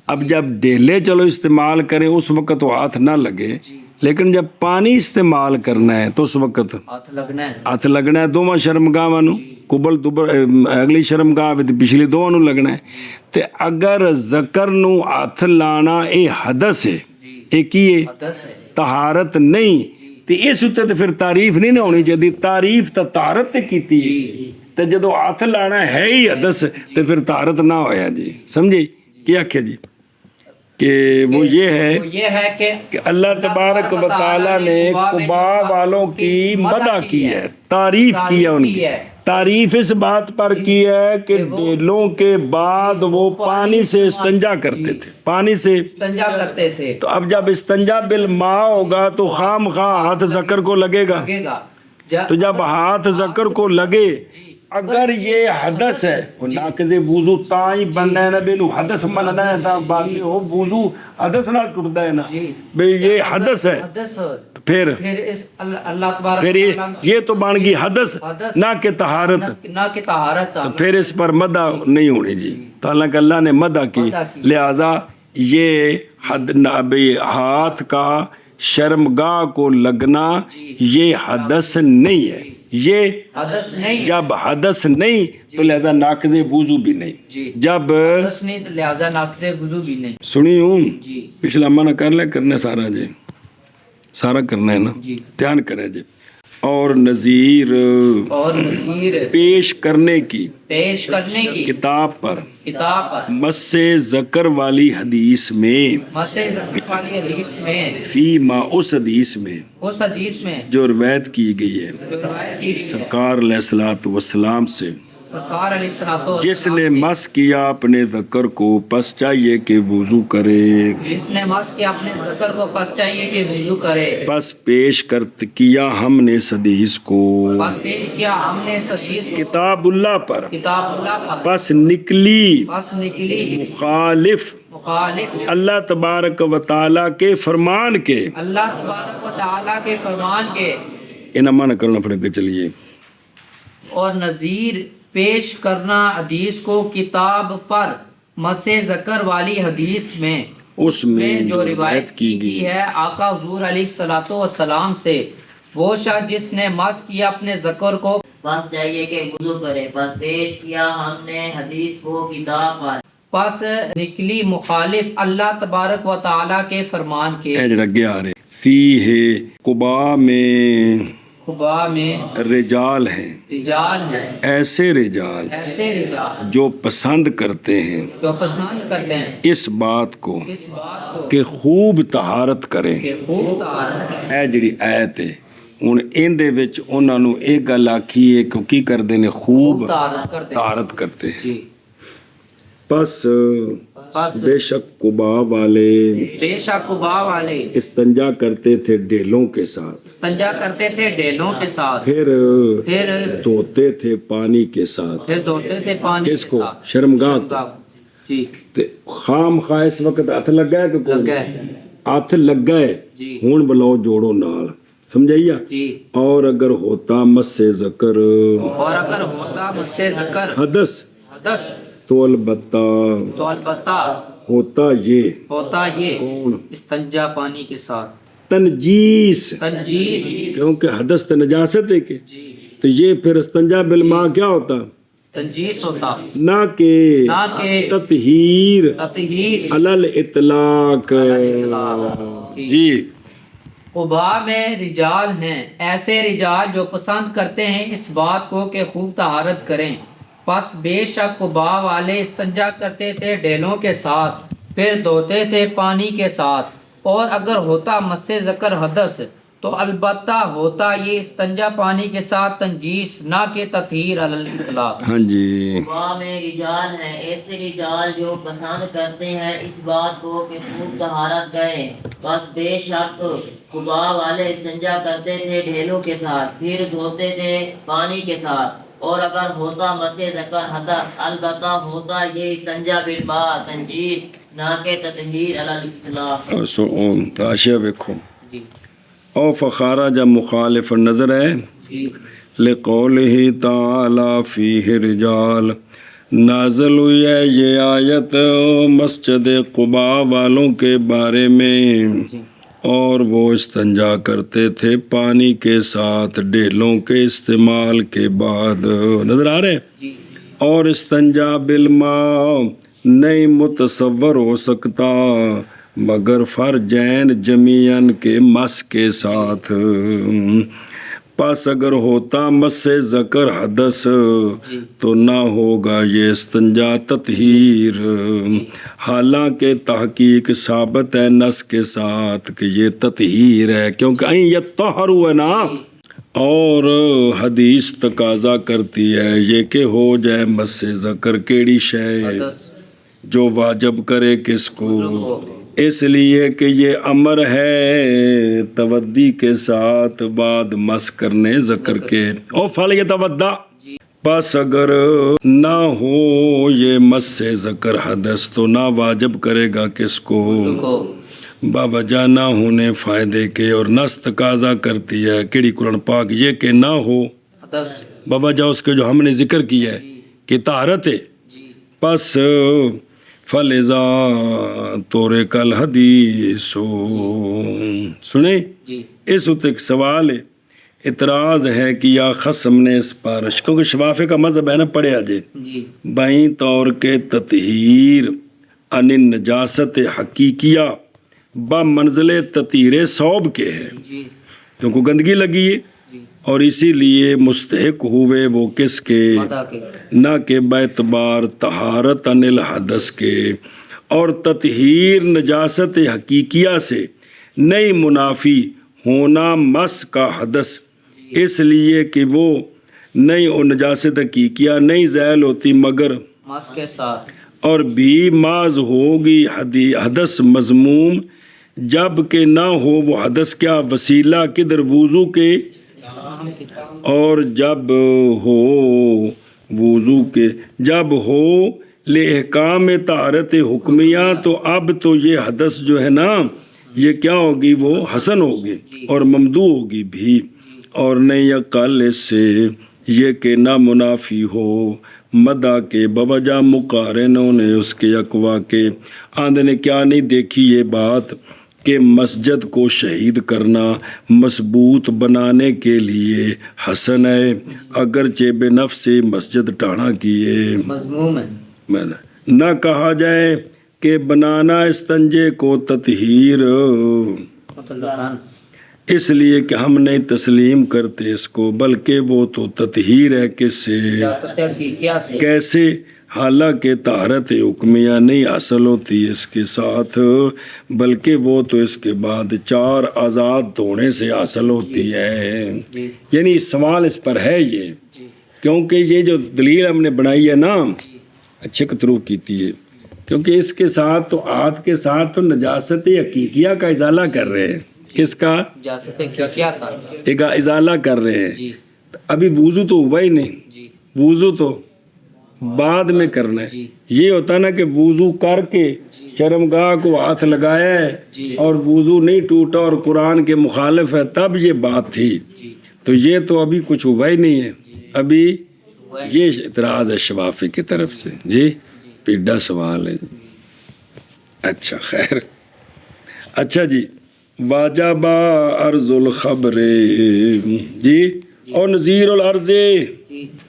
اب جب ڈیلے چلو استعمال کریں اس وقت وہ ہاتھ نہ لگے، لیکن جب پانی استعمال کرنا ہے تو اس وقت ہاتھ لگنا ہے، ہاتھ لگنا ہے دوواں شرمگاہاں نوں، قبل دوبر اگلی شرمگاہ تے پچھلی دوواں نوں لگنا ہے۔ تے اگر ذکر نوں ہاتھ لانا اے حدث ہے، اے کی ہے حدث ہے، طہارت نہیں، تے اس اتے تے پھر تعریف نہیں نہ ہونی چاہیے، تعریف تا طہارت تے کیتی ہے، تے جدو ہاتھ لانا ہے ہی حدث تے پھر طہارت نہ ہویا جی، سمجھے کیا آکھیا جی کہ وہ یہ ہے کہ اللہ تبارک و تعالیٰ نے قبا والوں کی مدح کی ہے، تعریف کی ہے ان کی، تعریف اس بات پر کی ہے کہ ڈیلوں کے بعد وہ پانی سے استنجا کرتے تھے، پانی سے استنجا کرتے تھے، تو اب جب استنجا بالماء ہوگا تو خام خواہ ہاتھ ذکر کو لگے گا، لگے گا تو جب ہاتھ ذکر کو لگے اگر یہ حدث ہے، وہ ناقض وضو تاں ہی بننا ہے نا بے نو حدث مننا ہے تا باقی ہو وضو حدث نہ ٹوٹتا ہے نا بے یہ حدث ہے، حدث پھر اس اللہ تبارک پھر یہ تو بن گئی حدث نہ کہ طہارت، نہ کہ طہارت، تو پھر اس پر مدح نہیں ہونی جی، تو حالانکہ اللہ نے مدح کی، لہذا یہ حد ہاتھ کا شرمگاہ کو لگنا یہ حدث نہیں ہے، یہ حدث نہیں، جب حدث نہیں تو لہذا ناقض وضو بھی نہیں، جب حدث نہیں تو لہذا ناقض وضو بھی نہیں۔ سنی ہوں جی پچھلا منع کر لے کرنا سارا جی، سارا کرنا ہے نا، جی دھیان کرے جی۔ اور نظیر پیش کرنے کی کتاب پر مس ذکر والی حدیث میں فی ما اس حدیث میں جو روایت کی گئی ہے سرکار علیہ الصلوۃ والسلام سے، جس نے مس کیا اپنے ذکر کو پس چاہیے کہ وضو کرے، جس نے مس کیا اپنے ذکر کو پس چاہیے کہ وضو کرے، پس پیش کیا ہم نے اس حدیث کو کتاب اللہ پر، پس نکلی مخالف اللہ تبارک و تعالیٰ کے فرمان کے، انہیں منع کرنا پڑے گا۔ چلیے اور نظیر پیش کرنا حدیث کو کتاب پر مس ذکر والی حدیث میں، اس میں جو روایت کی گئی ہے آقا حضور علیہ الصلوۃ والسلام سے، وہ شخص جس نے مس کیا اپنے ذکر کو پس چاہیے کہ وضو کرے، پس پیش کیا ہم نے حدیث کو کتاب پر، پس نکلی مخالف اللہ تبارک و تعالیٰ کے فرمان کے، لگے آ رہے فی ہے قبا میں قبا میں رجال ہیں، رجال ہیں، ایسے رجال ایسے رجال جو پسند کرتے ہیں جو پسند کرتے ہیں اس بات کو اس بات کو کہ خوب طہارت کریں۔ کہ خوب طہارت ਇਹ ਜਿਹੜੀ ਆਇਤ ਹੈ ਹੁਣ ਇਹਦੇ ਵਿੱਚ ਉਹਨਾਂ ਨੂੰ ਇਹ ਗੱਲ ਆਖੀ ਹੈ ਕਿ ਕੀ ਕਰਦੇ ਨੇ ਖੂਬ طہارت کرتے ہیں طہارت کرتے ہیں۔ جی پس پس بے شک قبا والے بے شک قبا والے استنجا کرتے تھے ڈیلوں کے ساتھ، استنجا کرتے تھے ڈیلوں کے ساتھ، پھر پھر دھوتے تھے پانی کے ساتھ۔ پھر دھوتے تھے پانی کس کے کو؟ ساتھ، شرمگاہ کو۔ شرمگاہ کو۔ جی تے خام خواہ اس وقت ہاتھ لگا ہے کہ کوئی؟ لگا ہے ہاتھ لگا ہے، جی ہون بلاؤ جوڑو نال، سمجھائیا؟ جی۔ اور اگر ہوتا مس ذکر اور اگر ہوتا مس سے ذکر حدث حدث تو البتہ تو البتہ ہوتا یہ ہوتا یہ کون؟ استنجا پانی کے ساتھ تنجیس، تنجیس۔ کیونکہ حدث تو نجاست ہے کہ جی تو یہ پھر استنجا بالماء کیا ہوتا؟ تنجیس ہوتا، نہ کہ نہ کہ تطہیر تطہیر علی الاطلاق۔ جی قبا میں رجال ہیں، ایسے رجال جو پسند کرتے ہیں اس بات کو کہ خوب طہارت کریں۔ پس بے شک قبا والے استنجا کرتے تھے ڈیلوں کے ساتھ، پھر دھوتے تھے پانی کے ساتھ، اور اگر ہوتا مس ذکر حدث تو البتہ ہوتا یہ استنجا پانی کے ساتھ تنجیس، نہ کہ تطہیر علی الاطلاق۔ ہاں جی، قبا میں رجال ہیں، ایسے رجال جو پسند کرتے ہیں اس بات کو کہ خوب طہارت کریں۔ بس بے شک قبا والے استنجا کرتے تھے ڈھیلوں کے ساتھ، پھر دھوتے تھے پانی کے ساتھ، اور اگر ہوتا مس ذکر حدث البتہ ہوتا یہ استنجا بالماء تنجیس، نہ کہ تطہیر علی الاطلاق۔ سو تاشیہ دیکھو، جی او فخارہ جب مخالف نظر ہے جی لقولہ تعالی فیہ رجال، نازل ہوئی ہے یہ آیت مسجد قبا والوں کے بارے میں، جی اور وہ استنجا کرتے تھے پانی کے ساتھ ڈیلوں کے استعمال کے بعد۔ نظر آ رہے؟ جی اور استنجا بالماء نہیں متصور ہو سکتا مگر فرجین جمیعن کے مس کے ساتھ۔ پس اگر ہوتا مس ذکر حدث تو نہ ہوگا یہ استنجا تطہیر، حالانکہ تحقیق ثابت ہے نس کے ساتھ کہ یہ تطہیر ہے، کیونکہ این یطہر ہے نا، اور حدیث تقاضا کرتی ہے یہ کہ ہو جائے مس ذکر کیڑی شے حدث جو واجب کرے کس کو، اس لیے کہ یہ امر ہے تودی کے ساتھ بعد مس کرنے ذکر کے، او فل یتودع۔ پس اگر نہ ہو یہ مس سے ذکر حدث تو نہ واجب کرے گا کس کو، باوجہ نہ ہونے فائدے کے، اور نس تقاضا کرتی ہے کیڑی قرآن پاک یہ کہ نہ ہو حدث باوجہ اس کے جو ہم نے ذکر کیا ہے کہ طہارت ہے۔ جی پس فلزا تورے کل حدیث سنیں، جی اس وقت ایک سوال ہے، اعتراض ہے کہ یا خصم نے اس پر، کیونکہ شفافے کا مذہب ہے نا، پڑھے آجے جی بائیں طور کے تطہیر ان نجاست حقیقیہ بمنزل تطہیر صوب کے ہے، جی کیونکہ گندگی لگی ہے، جی اور اسی لیے مستحق ہوئے وہ کس کے، مدع کے، نہ کہ باعتبار طہارت عن الحدث کے، اور تطہیر نجاست حقیقیہ سے نہیں منافی ہونا مس کا حدث، اس لیے کہ وہ نہیں، اور نجاست حقیقیہ نہیں زائل ہوتی مگر، مس کے ساتھ، اور بھی معاذ ہوگی حدث مذموم جب کہ نہ ہو وہ حدث کیا وسیلہ کدھر وضو کے، اور جب ہو وضو کے، جب ہو لِاحکام طہارت حکمیہ، تو اب تو یہ حدث جو ہے نا یہ کیا ہوگی، وہ حسن ہوگی اور ممدوح ہوگی بھی، اور نہیں اقل اس سے یہ کہ نہ منافی ہو مدع کے بوجہ مقارنوں نے اس کے اقوا کے، آندھ نے کیا نہیں دیکھی یہ بات کہ مسجد کو شہید کرنا مضبوط بنانے کے لیے حسن ہے، اگرچہ بے نفس مسجد ٹاڑا کیے، مضموم ہے، نہ کہا جائے کہ بنانا استنجے کو تطہیر، مطلقاً اس لیے کہ ہم نہیں تسلیم کرتے اس کو، بلکہ وہ تو تطہیر ہے کس سے؟ نجاست حقیقیہ سے۔ کیسے؟ حالانکہ طہارت حکمیہ نہیں حاصل ہوتی اس کے ساتھ، بلکہ وہ تو اس کے بعد 4 آزاد دھونے سے حاصل ہوتی ہے۔ یعنی سوال اس پر ہے یہ، کیونکہ یہ جو دلیل ہم نے بنائی ہے نا، اچھے کترو کیتی ہے، کیونکہ اس کے ساتھ تو ہاتھ کے ساتھ تو نجاست حقیقیہ کا ازالہ کر رہے ہیں۔ کس کا؟ نجاست حقیقیہ کا۔ ایک ازالہ کر رہے ہیں۔ جی ابھی وضو تو ہوا ہی نہیں، جی وضو تو بعد میں کرنا ہے۔ جی یہ ہوتا نا کہ وضو کر کے شرمگاہ کو ہاتھ لگایا ہے جی اور وضو نہیں ٹوٹا اور قرآن کے مخالف ہے، تب یہ بات تھی۔ جی تو یہ تو ابھی کچھ ہوا ہی نہیں ہے، ابھی یہ اعتراض ہے شفافی کی طرف سے۔ جی پیڈا سوال ہے۔ اچھا خیر، اچھا جی، واجب عرض الخبر جی اور نذیر العرض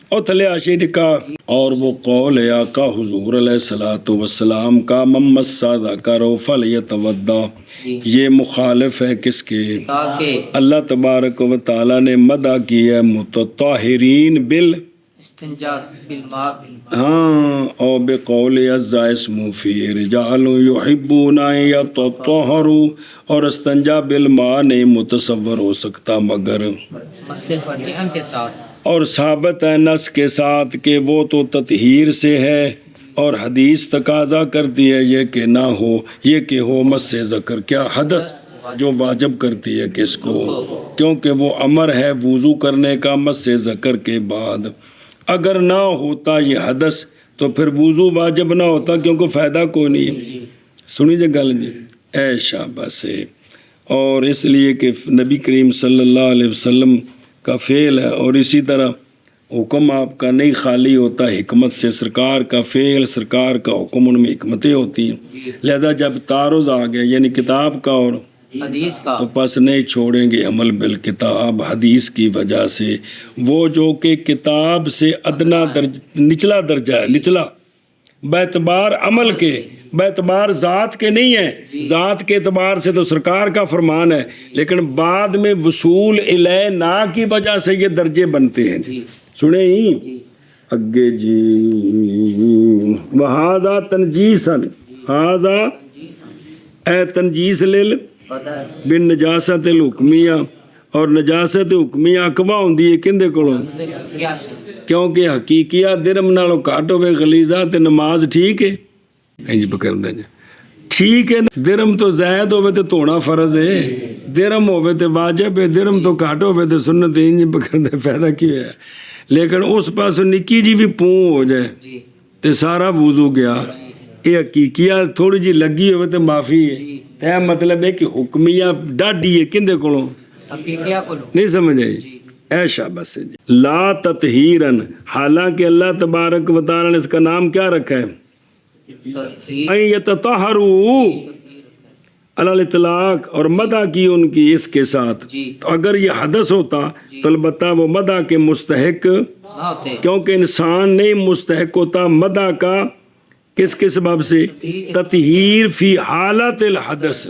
اور تھلے آشی لکھا، اور وہ قول ہے آقا حضور علیہ الصلوۃ والسلام کا ممسا ذکر فلیتوضا، یہ مخالف ہے کس کے؟ تاکہ اللہ تبارک و تعالیٰ نے مدح کی ہے متطہرین بال استنجا بالماء ہاں اور بقول عزا اسمہ فی رجال یحبون ان یتطہروا، اور استنجا بالماء نہیں متصور ہو سکتا مگر صرف ارجحان کے ساتھ، اور ثابت ہے نص کے ساتھ کہ وہ تو تطہیر سے ہے، اور حدیث تقاضا کرتی ہے یہ کہ نہ ہو، یہ کہ ہو مس ذکر، کیا حدث جو واجب کرتی ہے کس کو، کیونکہ وہ امر ہے وضو کرنے کا مس ذکر کے بعد۔ اگر نہ ہوتا یہ حدث تو پھر وضو واجب نہ ہوتا، کیونکہ فائدہ کوئی نہیں ہے۔ سنی جے گل جی، اے شاباش ہے، اور اس لیے کہ نبی کریم صلی اللہ علیہ وسلم کا فعل ہے، اور اسی طرح حکم آپ کا نہیں خالی ہوتا حکمت سے، سرکار کا فعل سرکار کا حکم، ان میں حکمتیں ہوتی ہیں، لہذا جب تعارض آ گیا یعنی کتاب کا اور حدیث کا، تو پس نہیں چھوڑیں گے عمل بالکتاب حدیث کی وجہ سے، وہ جو کہ کتاب سے ادنا نچلا درجہ ہے، نچلا باعتبار عمل کے، باعتبار ذات کے نہیں ہے، ذات کے اعتبار سے تو سرکار کا فرمان ہے، لیکن بعد میں وصول الیہ نا کی وجہ سے یہ درجے بنتے ہیں۔ سنیں ہی اگے جی، وہذا تنجیسن، ہذا اے تنجیس لیل بن نجاست الحکمیہ، اور نجاست حکمیہ اقوا ہوندی ہے کندے کولوں؟ کیونکہ حقیقیہ درم نالوں گھٹ ہوے غلیظہ تے نماز ٹھیک ہے، انج پکردا جی ٹھیک ہے، درم تو زائد ہوے تے دھونا فرض ہے، درم ہوے تے واجب ہے، درم تو گھٹ ہوے تے سنت ہے، انج پکردا فائدہ کی ہے۔ لیکن اس پاس نکی جی بھی پوں ہو جائے تے سارا وضو گیا، یہ حقیقیہ تھوڑی جی لگی ہوئے تے معافی ہے، تے مطلب ہے کہ حکمیہ ڈاڈی ہے کندے کولوں؟ حقیقیہ کو نہیں سمجھ آئی؟ اے شاباش جی، لا تطہیرن، حالانکہ اللہ تبارک و تعالیٰ نے اس کا نام کیا رکھا ہے؟ ان یتطہروا علی الاطلاق، اور مدح کی ان کی اس کے ساتھ۔ تو اگر یہ حدث ہوتا تو البتہ وہ مدح کے مستحق، کیونکہ انسان نہیں مستحق ہوتا مدح کا، کس کے سبب سے؟ تطہیر فی حالت الحدث،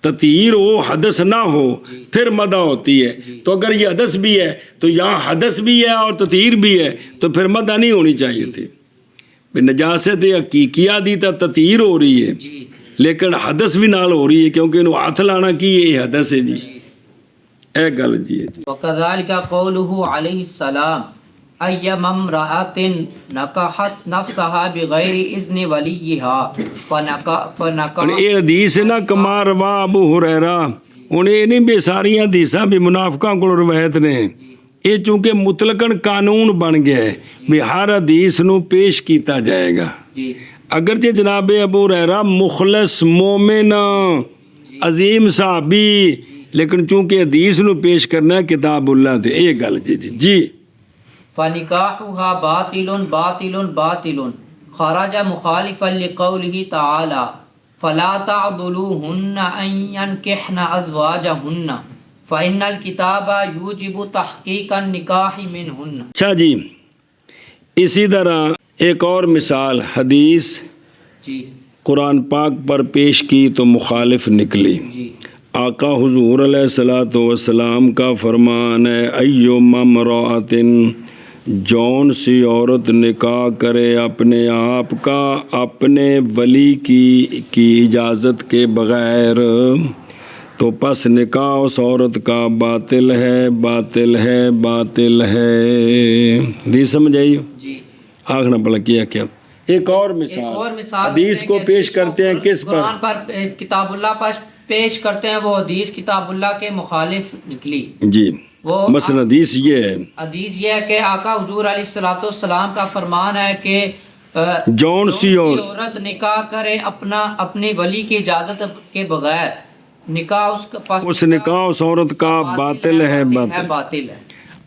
تطہیر ہو حدث نہ ہو پھر مدح ہوتی ہے۔ تو اگر یہ حدث بھی ہے تو یہاں حدث بھی ہے اور تطہیر بھی ہے، تو پھر مدح نہیں ہونی چاہیے تھی۔ نجاست حقیقیہ دی تا تطہیر ہو رہی ہے، لیکن حدث بھی نال ہو رہی ہے، کیونکہ انہوں ہاتھ لانا کی یہ حدث ہے جی، اے گل جی۔ وَكَذَلِكَ قَوْلُهُ عَلَيْهِ السَّلَامُ أَيَّمَا امْرَأَةٍ نَكَحَتْ نَفْسَهَا بِغَيْرِ إِذْنِ وَلِيِّهَا فَنَكَحَ، یہ حدیث ہے نا کما روا ابو ہریرہ، انہیں نہیں بے ساری حدیثاں بھی منافقاں کو روایت نے، یہ چونکہ مطلقاً قانون بن گیا ہے بھی ہر حدیث نو پیش کیتا جائے گا، اگرچہ جناب ابو ہریرہ مخلص مومن عظیم صحابی، لیکن چونکہ حدیث نو پیش کرنا ہے کتاب اللہ دے، یہ گل جی جی جی۔ فَنِكَاحُهَا بَاطِلٌ بَاطِلٌ بَاطِلٌ خَرَجَ مُخَالِفًا لِقَوْلِهِ تَعَالَى فَلَا تَعْضُلُوهُنَّ أَن يَنكِحْنَ أَزْوَاجَهُنَّ فَإِنَّ الْكِتَابَ يُوجِبُ تَحْقِيقَ النِّكَاحِ مِنْهُنَّ۔ اچھا جی، اسی طرح ایک اور مثال، حدیث قرآن پاک پر پیش کی تو مخالف نکلی، آقا حضور علیہ الصلوۃ والسلام کا فرمان ہے ایما امرأۃ جون سی عورت نکاح کرے اپنے آپ کا اپنے ولی کی اجازت کے بغیر تو پس نکاح اس عورت کا باطل ہے باطل ہے باطل ہے. دی سمجھ آئی؟ جی. آخنا پڑا کیا کیا. ایک اور مثال حدیث کو پیش کرتے ہیں کس پر؟ قرآن پر کتاب اللہ پر پیش کرتے ہیں. وہ حدیث کتاب اللہ کے مخالف نکلی. جی. مثلا حدیث یہ ہے، حدیث یہ ہے کہ آقا حضور علیہ الصلوۃ والسلام کا فرمان ہے کہ جون سی عورت نکاح کرے اپنی ولی کی اجازت کے بغیر نکاح اس نکاح اس عورت کا باطل ہے باطل ہے.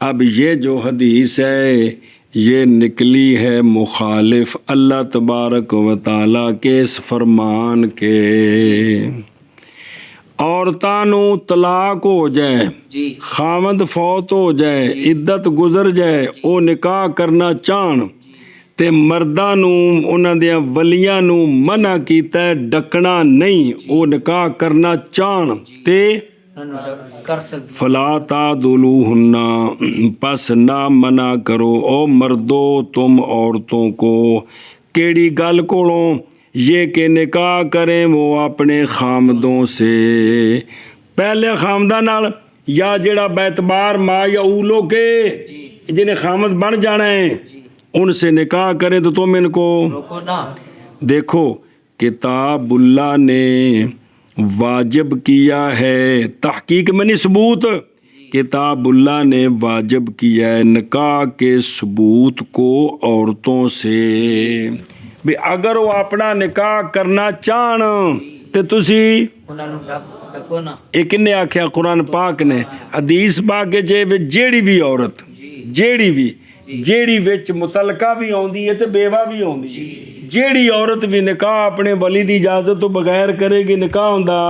اب یہ جو حدیث ہے یہ نکلی ہے مخالف اللہ تبارک و تعالیٰ کے اس فرمان کے. عورتاں نو طلاق ہو جائے، جی. خاوند فوت ہو جائے، عدت گزر جائے، او نکاح کرنا چاہن تے مرداں نو انہاں دے ولیاں نو منع کیتا ہے ڈکنا نہیں. او نکاح کرنا چاہن تے فلا تعضلوہن پس نہ منع کرو او مردو تم عورتوں کو. کیڑی گل کولوں؟ یہ کہ نکاح کریں وہ اپنے خامدوں سے، پہلے خامدہ نال یا جڑا بیتبار ما یا اولو کے جنہیں خامد بن جانا ہے ان سے نکاح کریں. تو تم ان کو دیکھو کتاب اللہ نے واجب کیا ہے، تحقیق میں نہیں ثبوت، کتاب اللہ نے واجب کیا ہے نکاح کے ثبوت کو عورتوں سے. بھی اگر وہ اپنا نکاح کرنا چاہن تے تسی ایک نے آکھیا قرآن پاک نے حدیث پاک جے جیڑی بھی عورت جیڑی وچ متعلقہ بھی ہوندی ہے تے بیوہ بھی ہوندی ہے، جیڑی عورت بھی نکاح اپنے ولی دی اجازت تو بغیر کرے گی نکاح ہوندا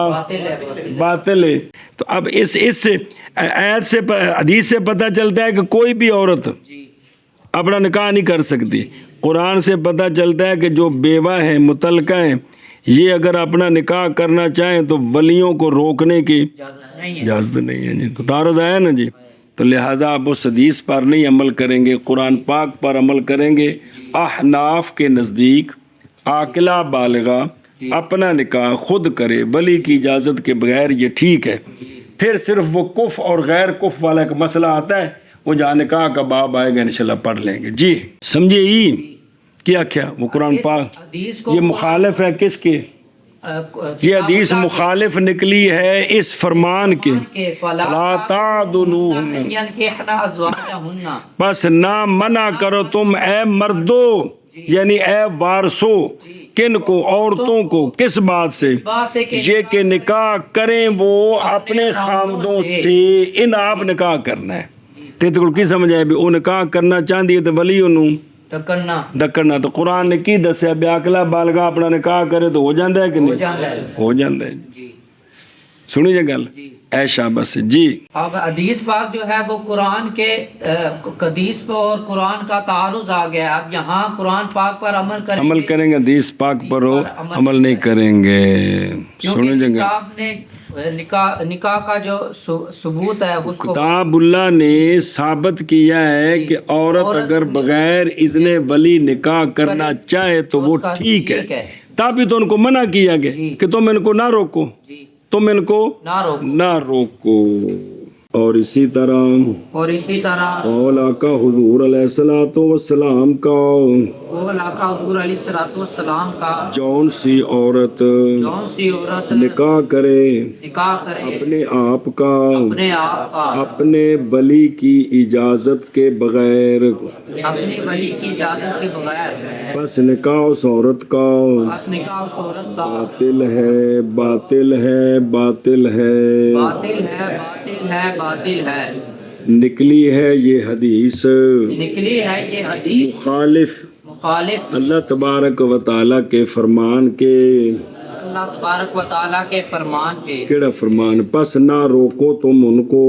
باطل ہے. تو اب اس آیت سے حدیث سے پتہ چلتا ہے کہ کوئی بھی عورت اپنا نکاح نہیں کر سکتی. قرآن سے پتہ چلتا ہے کہ جو بیوہ ہیں متعلقہ ہیں یہ اگر اپنا نکاح کرنا چاہیں تو ولیوں کو روکنے کی اجازت نہیں ہے. جی تو تعارض آیا نا جی. تو لہٰذا آپ اس حدیث پر نہیں عمل کریں گے، قرآن پاک پر عمل کریں گے. احناف کے نزدیک عاقلہ بالغہ اپنا نکاح خود کرے ولی کی اجازت کے بغیر یہ ٹھیک ہے. پھر صرف وہ کف اور غیر کف والا ایک مسئلہ آتا ہے، وہ جہاں نکاح کا باب آئے گا انشاءاللہ پڑھ لیں گے. جی سمجھے ہی کیا وہ قرآن پاک یہ مخالف ہے کس کے؟ یہ حدیث مخالف نکلی ہے اس فرمان کے فلا تعضلوہن بس نہ منع کرو تم اے مردو یعنی اے وارثو کن کو؟ عورتوں کو. کس بات سے؟ یہ کہ نکاح کریں وہ اپنے خامدوں سے. ان آپ نکاح کرنا ہے تے تو کی سمجھ آئے بھی وہ نکاح کرنا چاہتی ہے تو ولی انہوں ڈکنا. تو قرآن نے کی دسیا بے عقلہ بالغہ اپنا نکاح کرے تو ہو جاندہ ہے کہ نہیں؟ ہو جاندہ ہے. سنی جا گل اے شاباش. جی اب حدیث پاک جو ہے وہ قرآن کے حدیث پر اور قرآن کا تعارض آ گیا. اب یہاں قرآن پاک پر عمل کریں گے حدیث پاک پر ہو عمل نہیں کریں گے. سنی جا گل نے نکاح کا جو ثبوت ہے اس کو کتاب اللہ نے ثابت کیا ہے کہ عورت اگر بغیر اذن ولی نکاح کرنا چاہے تو وہ ٹھیک ہے. تبھی تو ان کو منع کیا گیا کہ تم ان کو نہ روکو، تم ان کو نہ روکو. اور اسی طرح قول آقا حضور علیہ السلام کا جون سی عورت نکاح کرے اپنے آپ کا اپنے ولی کی اجازت کے بغیر بس نکاح اس عورت کا باطل ہے باطل ہے باطل ہے. نکلی ہے یہ حدیث مخالف اللہ تبارک و تعالیٰ کے فرمان کے. کیڑا فرمان؟ پس نہ روکو تم ان کو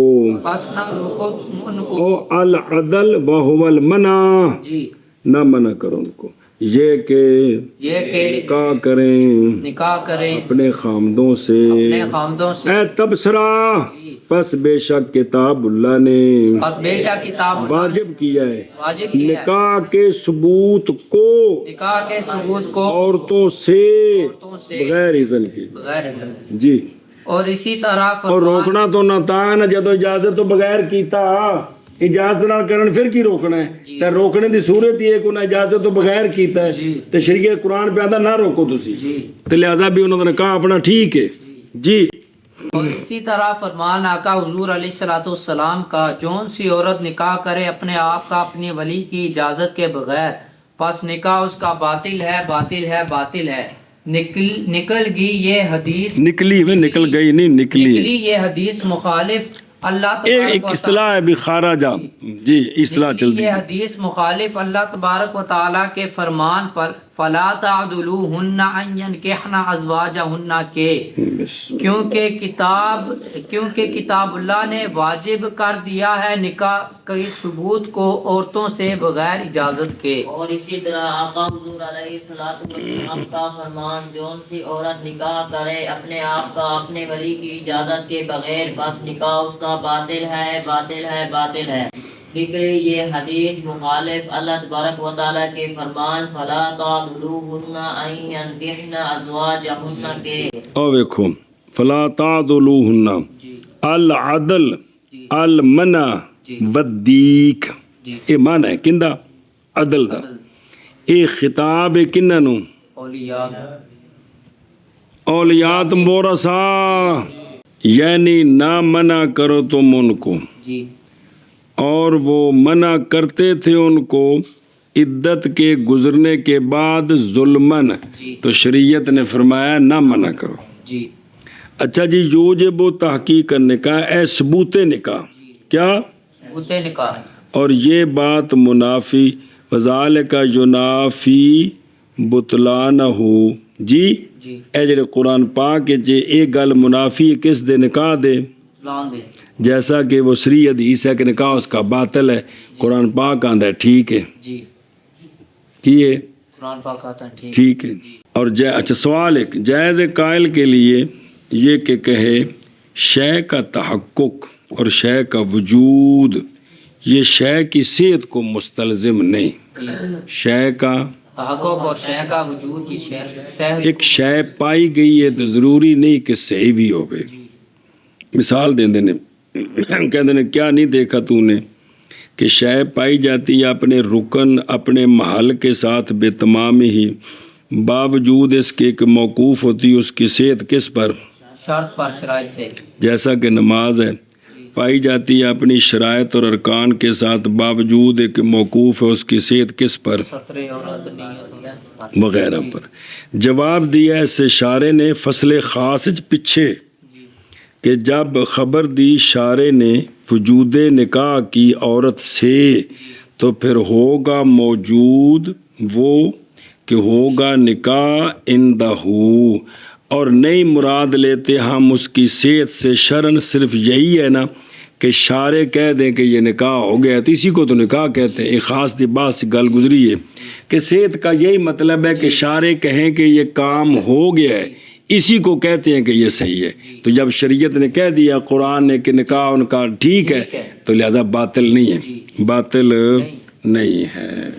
او العدل وہو المنع، نہ منع کرو ان کو. یہ کہ نکاح کریں اپنے خامدوں سے اے تبصرہ پس بے شک کتاب اللہ نے واجب کیا ہے نکاح کے ثبوت کو عورتوں سے بغیر اذن کے جی اور اسی طرح اور روکنا تو نہ تھا نہ جدو اجازت تو بغیر کیتا اجازت نہ کرن پھر کی روکنا ہے تے روکنے دی صورت یہ کہ نہ اجازت تو بغیر کیتا ہے تے شریعت قرآن پہ آتا نہ روکو تسی تے لہذا بھی انہوں نے کہا اپنا ٹھیک ہے جی اور اسی طرح فرمان آقا حضور علیہ السلام کا جون سی عورت نکاح کرے اپنے آپ کا اپنی ولی کی اجازت کے بغیر پس نکاح اس کا باطل ہے نکل گئی یہ حدیث نکل گئی نہیں نکلی یہ حدیث مخالف اللہ ایک اصطلاح ہے بھی خارجہ جی اصطلاح چلتی یہ حدیث مخالف اللہ تبارک و تعالیٰ کے فرمان فلا تعدلوہن ان ینکحن ازواجہن کے کیونکہ کتاب اللہ نے واجب کر دیا ہے نکاح کے ثبوت کو عورتوں سے بغیر اجازت کے اور اسی طرح آقا حضور علیہ السلام کا فرمان جون سی عورت نکاح کرے اپنے آپ کا اپنے ولی کی اجازت کے بغیر بس نکاح اس کا باطل ہے نکلی یہ حدیث مخالف اللہ تبارک و تعالیٰ کے فرمان فلا تعدلوہن ان ینکحن ازواجہن کے او دیکھو فلا تعدلوہن العدل المنع ودیک یہ معنی ہے کندہ عدل دا یہ خطاب کنہ نو اولیات مورسا یعنی نہ منع کرو تم ان کو اور وہ منع کرتے تھے ان کو عدت کے گزرنے کے بعد ظلمن تو شریعت نے فرمایا نہ منع کرو اچھا جی یوجب تحقیق نکاح اے ثبوت نکاح کیا ثبوت نکاح اور یہ بات منافی وذالک ینافی بطلانہ جی اے جڑے قرآن پاک جے ایک گل منافی کس دے نکاح دے جیسا کہ وہ سری حدیث ہے کہ نکاح اس کا باطل ہے قرآن پاک آندہ ہے ٹھیک ہے کیے قرآن پاک آتا ہے ٹھیک ہے اور اچھا سوال ایک جائز قائل کے لیے یہ کہ کہے شے کا تحقق اور شے کا وجود یہ شے کی صحت کو مستلزم نہیں شے کا تحقق اور شے کا وجود کی صحت ایک شے پائی گئی ہے تو ضروری نہیں کہ صحیح بھی ہو گئے مثال دیں دینے کہتے ہیں کیا نہیں دیکھا تو نے کہ شے پائی جاتی ہے اپنے رکن اپنے محل کے ساتھ بے تمام ہی باوجود اس کے کہ موقوف ہوتی ہے اس کی صحت کس پر شرط پر شرائط سے جیسا کہ نماز ہے پائی جاتی ہے اپنی شرائط اور ارکان کے ساتھ باوجود ہے کہ موقوف ہے اس کی صحت کس پر وغیرہ پر جواب دیا اس اشارے نے فصل خاص پیچھے کہ جب خبر دی شارع نے وجود نکاح کی عورت سے تو پھر ہوگا موجود وہ کہ ہوگا نکاح اندہو اور نئی مراد لیتے ہم اس کی صحت سے شرن صرف یہی ہے نا کہ شارع کہہ دیں کہ یہ نکاح ہو گیا تو اسی کو تو نکاح کہتے ہیں ایک خاص لباس سے گل گزری ہے کہ صحت کا یہی مطلب ہے کہ شارع کہیں کہ یہ کام ہو گیا ہے اسی کو کہتے ہیں کہ یہ صحیح ہے تو جب شریعت نے کہہ دیا قرآن نے کہ نکاح ان کا ٹھیک ہے تو لہذا باطل نہیں ہے باطل نہیں ہے